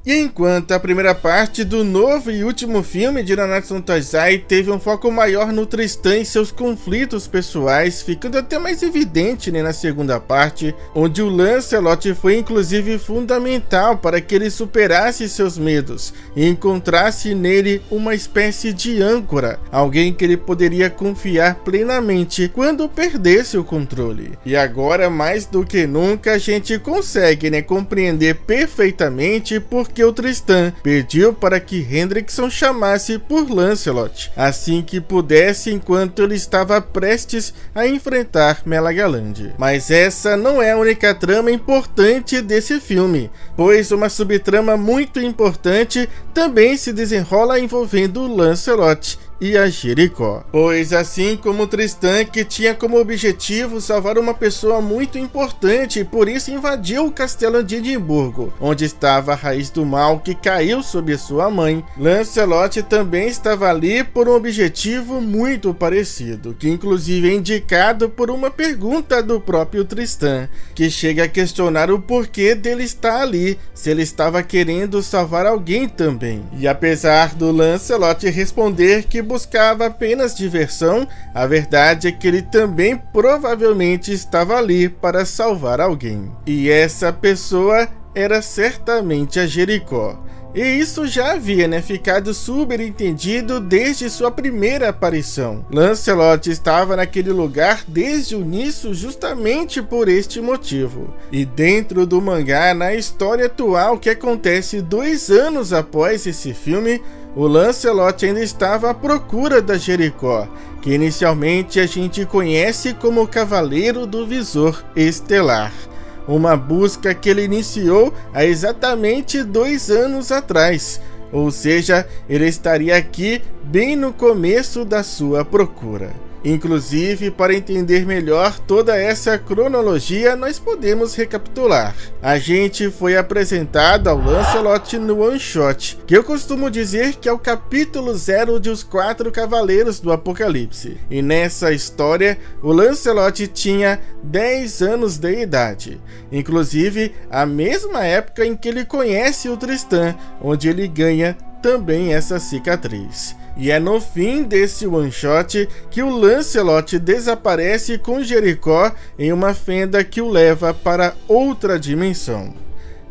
E enquanto a primeira parte do novo e último filme de Nanatsu no Taizai teve um foco maior no Tristan e seus conflitos pessoais, ficando até mais evidente na segunda parte, onde o Lancelot foi inclusive fundamental para que ele superasse seus medos e encontrasse nele uma espécie de âncora, alguém que ele poderia confiar plenamente quando perdesse o controle. E agora, mais do que nunca, a gente consegue compreender perfeitamente porque o Tristan pediu para que Hendrickson chamasse por Lancelot, assim que pudesse, enquanto ele estava prestes a enfrentar Melagaland. Mas essa não é a única trama importante desse filme, pois uma subtrama muito importante também se desenrola envolvendo Lancelot e a Jericó. Pois assim como Tristan, que tinha como objetivo salvar uma pessoa muito importante e por isso invadiu o castelo de Edimburgo, onde estava a raiz do mal que caiu sobre sua mãe, Lancelot também estava ali por um objetivo muito parecido, que inclusive é indicado por uma pergunta do próprio Tristan, que chega a questionar o porquê dele estar ali, se ele estava querendo salvar alguém também. E apesar do Lancelot responder que buscava apenas diversão, a verdade é que ele também provavelmente estava ali para salvar alguém. E essa pessoa era certamente a Jericó. E isso já havia ficado subentendido desde sua primeira aparição. Lancelot estava naquele lugar desde o início justamente por este motivo. E dentro do mangá, na história atual que acontece 2 anos após esse filme, o Lancelot ainda estava à procura da Jericó, que inicialmente a gente conhece como Cavaleiro do Visor Estelar. Uma busca que ele iniciou há exatamente 2 anos atrás, ou seja, ele estaria aqui bem no começo da sua procura. Inclusive, para entender melhor toda essa cronologia, nós podemos recapitular. A gente foi apresentado ao Lancelot no One Shot, que eu costumo dizer que é o capítulo 0 de Os 4 Cavaleiros do Apocalipse. E nessa história, o Lancelot tinha 10 anos de idade, inclusive a mesma época em que ele conhece o Tristan, onde ele ganha também essa cicatriz. E é no fim desse one shot que o Lancelot desaparece com Jericó em uma fenda que o leva para outra dimensão.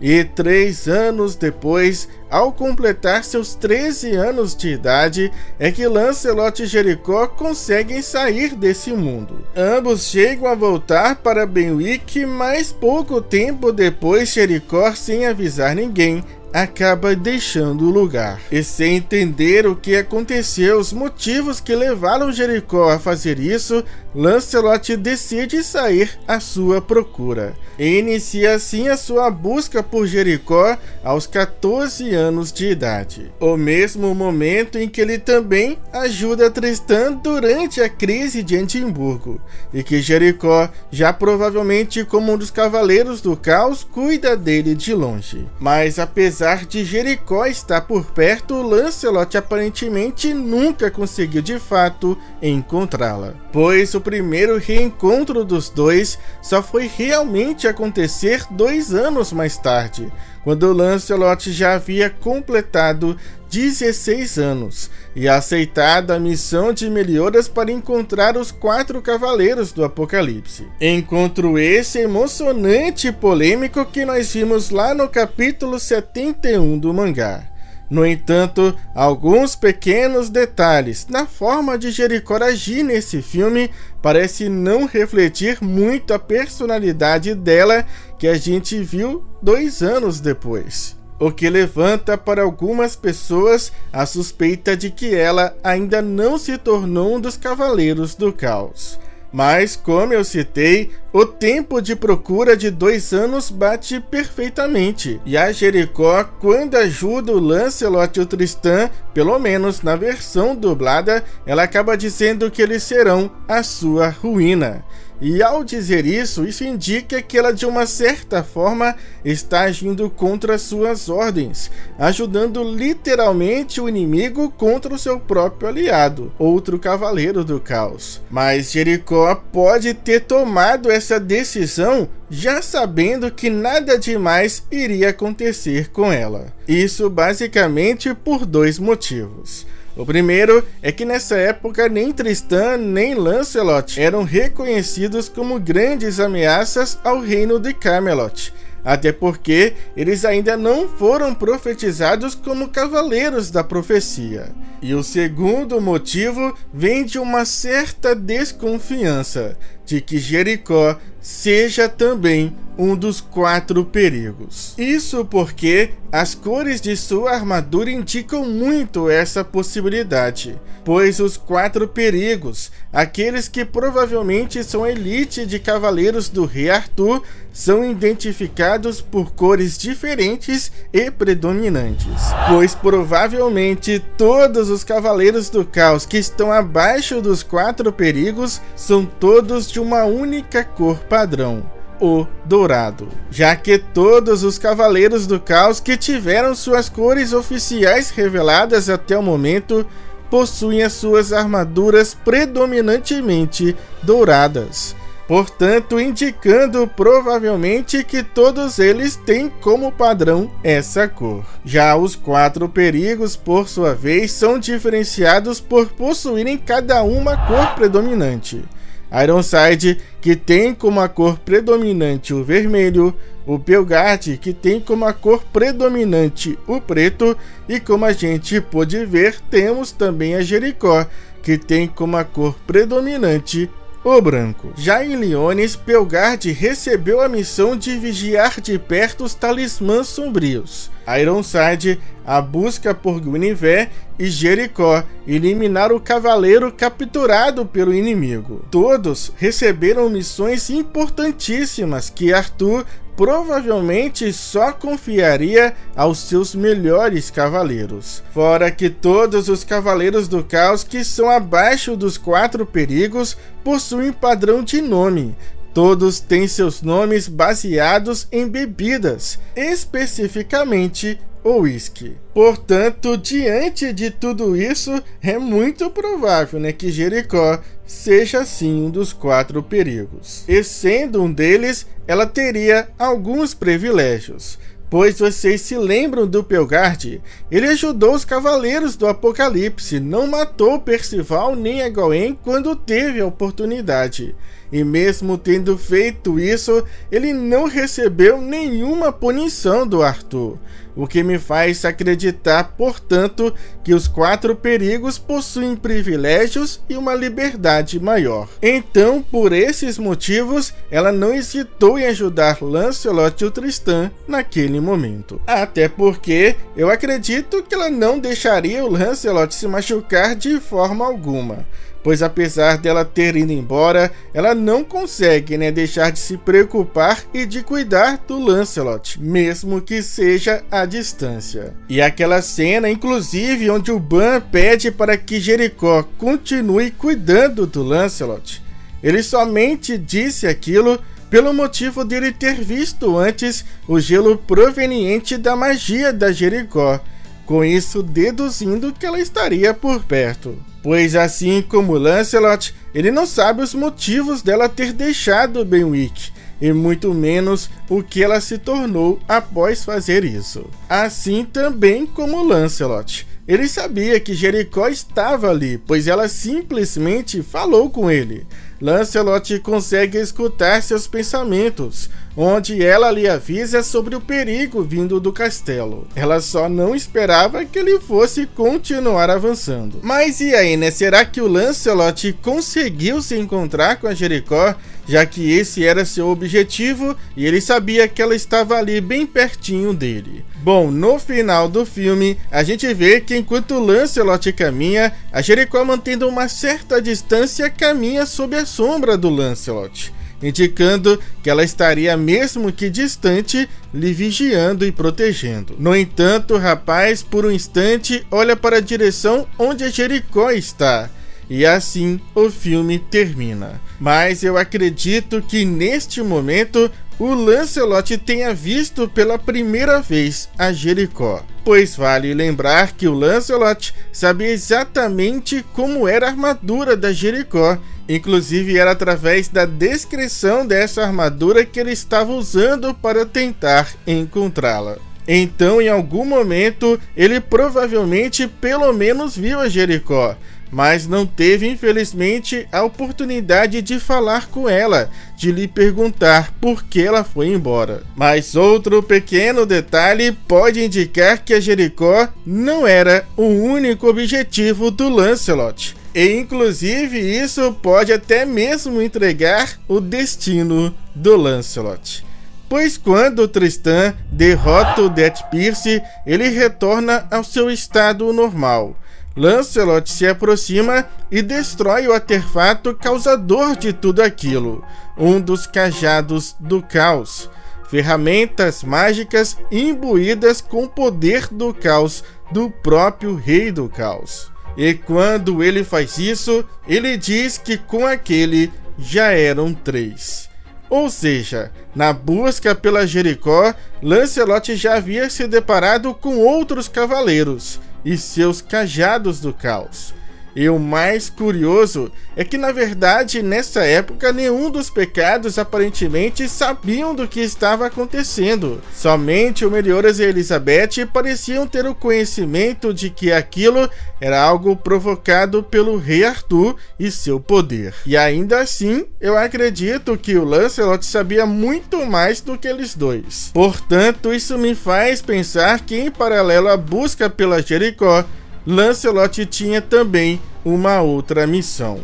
E 3 anos depois, ao completar seus 13 anos de idade, é que Lancelot e Jericó conseguem sair desse mundo. Ambos chegam a voltar para Benwick, mas pouco tempo depois Jericó, sem avisar ninguém, acaba deixando o lugar. E sem entender o que aconteceu, os motivos que levaram Jericó a fazer isso, Lancelot decide sair à sua procura. E inicia assim a sua busca por Jericó aos 14 anos de idade. O mesmo momento em que ele também ajuda Tristan durante a crise de Edimburgo. E que Jericó, já provavelmente como um dos Cavaleiros do Caos, cuida dele de longe. Mas apesar de Jericó estar por perto, Lancelot aparentemente nunca conseguiu de fato encontrá-la. Pois o primeiro reencontro dos dois só foi realmente acontecer 2 anos mais tarde, quando Lancelot já havia completado 16 anos e aceitado a missão de Meliodas para encontrar os 4 Cavaleiros do Apocalipse. Encontro esse emocionante e polêmico que nós vimos lá no capítulo 71 do mangá. No entanto, alguns pequenos detalhes na forma de Jericó agir nesse filme parece não refletir muito a personalidade dela que a gente viu 2 anos depois. O que levanta para algumas pessoas a suspeita de que ela ainda não se tornou um dos Cavaleiros do Caos. Mas, como eu citei, o tempo de procura de 2 anos bate perfeitamente. E a Jericó, quando ajuda o Lancelot e o Tristan, pelo menos na versão dublada, ela acaba dizendo que eles serão a sua ruína. e ao dizer isso indica que ela de uma certa forma está agindo contra suas ordens, ajudando literalmente o inimigo contra o seu próprio aliado, outro Cavaleiro do Caos. Mas Jericó pode ter tomado essa decisão já sabendo que nada demais iria acontecer com ela. Isso basicamente por dois motivos. O primeiro é que nessa época nem Tristan nem Lancelot eram reconhecidos como grandes ameaças ao reino de Camelot, até porque eles ainda não foram profetizados como cavaleiros da profecia. E o segundo motivo vem de uma certa desconfiança de que Jericó seja também um dos 4 perigos. Isso porque as cores de sua armadura indicam muito essa possibilidade, pois os 4 perigos, aqueles que provavelmente são a elite de cavaleiros do rei Arthur, são identificados por cores diferentes e predominantes, pois provavelmente todos os cavaleiros do caos que estão abaixo dos 4 perigos são todos de uma única cor padrão, o dourado, já que todos os cavaleiros do caos que tiveram suas cores oficiais reveladas até o momento possuem as suas armaduras predominantemente douradas, portanto indicando provavelmente que todos eles têm como padrão essa cor. Já os 4 perigos, por sua vez, são diferenciados por possuírem cada uma cor predominante. Ironside, que tem como a cor predominante o vermelho, o Pelgard, que tem como a cor predominante o preto, e como a gente pôde ver, temos também a Jericó, que tem como a cor predominante o branco. Já em Liones, Pelgard recebeu a missão de vigiar de perto os talismãs sombrios. Ironside, a busca por Guinevere, e Jericó, eliminar o cavaleiro capturado pelo inimigo. Todos receberam missões importantíssimas que Arthur provavelmente só confiaria aos seus melhores cavaleiros. Fora que todos os cavaleiros do caos que são abaixo dos 4 perigos possuem padrão de nome. Todos têm seus nomes baseados em bebidas, especificamente o whisky. Portanto, diante de tudo isso, é muito provável, que Jericó seja sim um dos 4 perigos. E sendo um deles, ela teria alguns privilégios. Pois vocês se lembram do Pelgard? Ele ajudou os Cavaleiros do Apocalipse, não matou Percival nem a Gawain quando teve a oportunidade. E mesmo tendo feito isso, ele não recebeu nenhuma punição do Arthur, o que me faz acreditar, portanto, que os 4 perigos possuem privilégios e uma liberdade maior. Então, por esses motivos, ela não hesitou em ajudar Lancelot e o Tristan naquele momento. Até porque eu acredito que ela não deixaria o Lancelot se machucar de forma alguma, pois apesar dela ter ido embora, ela não consegue deixar de se preocupar e de cuidar do Lancelot, mesmo que seja à distância. E aquela cena, inclusive, onde o Ban pede para que Jericó continue cuidando do Lancelot, ele somente disse aquilo pelo motivo dele ter visto antes o gelo proveniente da magia da Jericó, com isso deduzindo que ela estaria por perto. Pois assim como Lancelot, ele não sabe os motivos dela ter deixado Benwick, e muito menos o que ela se tornou após fazer isso. Assim também como Lancelot. Ele sabia que Jericó estava ali, pois ela simplesmente falou com ele. Lancelot consegue escutar seus pensamentos, onde ela lhe avisa sobre o perigo vindo do castelo. Ela só não esperava que ele fosse continuar avançando. Mas e aí, Será que o Lancelot conseguiu se encontrar com a Jericó, já que esse era seu objetivo e ele sabia que ela estava ali bem pertinho dele? Bom, no final do filme, a gente vê que enquanto Lancelot caminha, a Jericó, mantendo uma certa distância, caminha sob a sombra do Lancelot, indicando que ela estaria mesmo que distante, lhe vigiando e protegendo. No entanto, o rapaz, por um instante, olha para a direção onde a Jericó está, E assim o filme termina. Mas eu acredito que neste momento o Lancelot tenha visto pela primeira vez a Jericó, pois vale lembrar que o Lancelot sabia exatamente como era a armadura da Jericó. Inclusive era através da descrição dessa armadura que ele estava usando para tentar encontrá-la. Então, em algum momento, ele provavelmente pelo menos viu a Jericó, mas não teve, infelizmente, a oportunidade de falar com ela, de lhe perguntar por que ela foi embora. Mas outro pequeno detalhe pode indicar que a Jericó não era o único objetivo do Lancelot. E inclusive isso pode até mesmo entregar o destino do Lancelot. Pois quando Tristan derrota o Death Pierce, ele retorna ao seu estado normal. Lancelot se aproxima e destrói o artefato causador de tudo aquilo, um dos cajados do caos, ferramentas mágicas imbuídas com o poder do caos do próprio Rei do Caos. E quando ele faz isso, ele diz que com aquele já eram 3. Ou seja, na busca pela Jericó, Lancelot já havia se deparado com outros cavaleiros e seus cajados do caos. E o mais curioso é que, na verdade, nessa época, nenhum dos pecados aparentemente sabiam do que estava acontecendo. Somente o Meliodas e Elizabeth pareciam ter o conhecimento de que aquilo era algo provocado pelo Rei Arthur e seu poder. E ainda assim, eu acredito que o Lancelot sabia muito mais do que eles dois. Portanto, isso me faz pensar que, em paralelo à busca pela Jericó, Lancelot tinha também uma outra missão.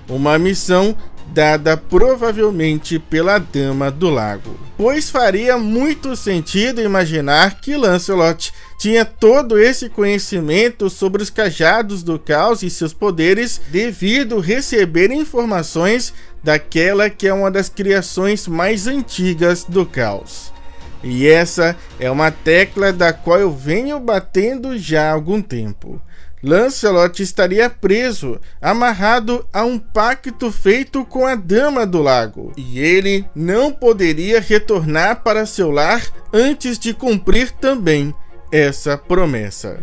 Uma missão dada provavelmente pela Dama do Lago. Pois faria muito sentido imaginar que Lancelot tinha todo esse conhecimento sobre os cajados do caos e seus poderes devido receber informações daquela que é uma das criações mais antigas do caos. E essa é uma tecla da qual eu venho batendo já há algum tempo. Lancelot estaria preso, amarrado a um pacto feito com a Dama do Lago, e ele não poderia retornar para seu lar antes de cumprir também essa promessa.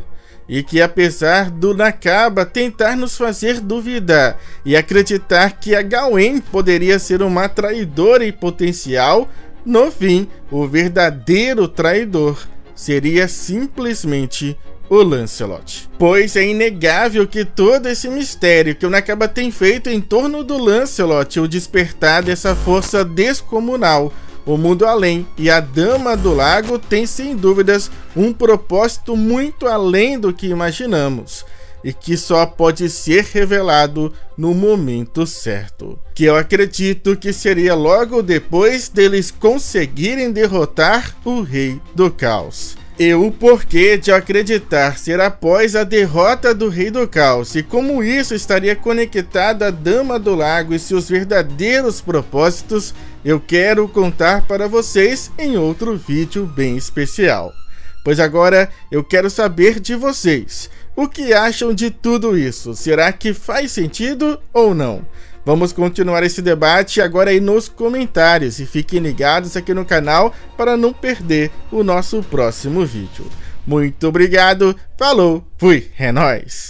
E que apesar do Nakaba tentar nos fazer duvidar e acreditar que a Gawain poderia ser uma traidora em potencial, no fim, o verdadeiro traidor seria simplesmente o Lancelot. Pois é inegável que todo esse mistério que o Nakaba tem feito em torno do Lancelot, o despertar dessa força descomunal, o mundo além e a Dama do Lago tem sem dúvidas um propósito muito além do que imaginamos, e que só pode ser revelado no momento certo, que eu acredito que seria logo depois deles conseguirem derrotar o Rei do Caos. E o porquê de acreditar ser após a derrota do Rei do Caos e como isso estaria conectado à Dama do Lago e seus verdadeiros propósitos, eu quero contar para vocês em outro vídeo bem especial. Pois agora eu quero saber de vocês. O que acham de tudo isso? Será que faz sentido ou não? Vamos continuar esse debate agora aí nos comentários e fiquem ligados aqui no canal para não perder o nosso próximo vídeo. Muito obrigado, falou, fui, é nóis!